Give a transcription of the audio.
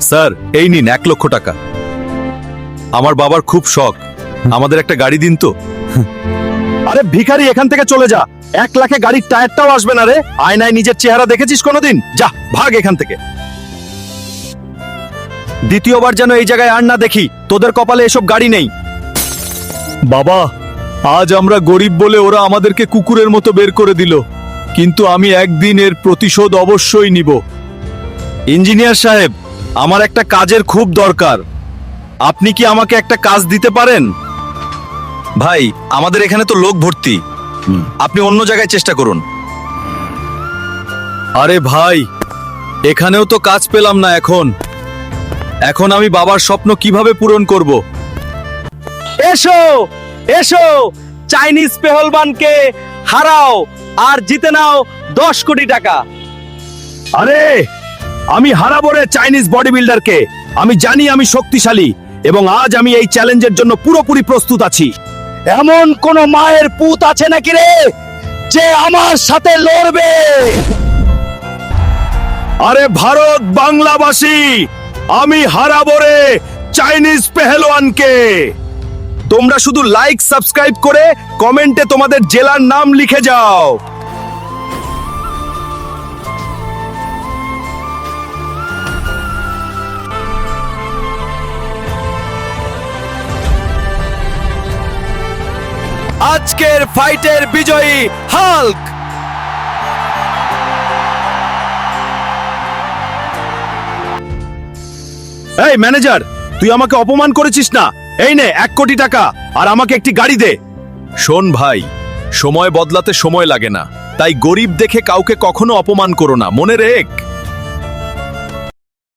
Sir এই নিন 1 লক্ষ টাকা। আমার বাবার খুব শখ, আমাদের একটা গাড়ি দিন তো। আরে ভিখারি, এখান থেকে চলে যা। 1 লাখে গাড়ির টায়ারটাও আসবে না রে। আয়নায় নিজের চেহারা দেখেছিস কোনোদিন? যা ভাগ এখান থেকে। দ্বিতীয়বার যেন এই জায়গায় আর না দেখি। তোদের কপালে এসব গাড়ি নেই। বাবা, আজ আমরা গরিব বলে ওরা আমাদেরকে কুকুরের মতো বের করে দিল, কিন্তু আমি একদিন এর প্রতিশোধ অবশ্যই নিব। ইঞ্জিনিয়ার সাহেব, আমার একটা কাজের খুব দরকার। আপনি কি আমাকে একটা কাজ দিতে পারেন? ভাই, আমাদের এখানে তো লোক ভর্তি, আপনি অন্য জায়গায় চেষ্টা করুন। আরে ভাই, এখানেও তো কাজ পেলাম না। এখন আমি বাবার স্বপ্ন কিভাবে পূরণ করব? এসো এসো, চাইনিজ পেহলবানকে হারাও আর জিতে নাও 10 কোটি টাকা। আরে আমি হারাবো রে চাইনিজ বডি বিল্ডারকে। আমি জানি আমি শক্তিশালী, এবং আজ আমি এই চ্যালেঞ্জের জন্য পুরোপুরি প্রস্তুত আছি। এমন কোন মায়ের পুত আছে নাকি রে যে আমার সাথে লড়বে? আরে ভারত বাংলাবাসী, আমি হারাবো রে চাইনিজ পেহলওয়ানকে। তোমরা শুধু লাইক সাবস্ক্রাইব করে কমেন্টে তোমাদের জেলার নাম লিখে যাও। আজকের ফাইটের বিজয়ী হাল্ক। এই ম্যানেজার, তুই আমাকে অপমান করেছিস না? এই নে 1 কোটি টাকা আর আমাকে একটি গাড়ি দে। শোন ভাই, সময় বদলাতে সময় লাগে না, তাই গরিব দেখে কাউকে কখনো অপমান করো না, মনে রেখ।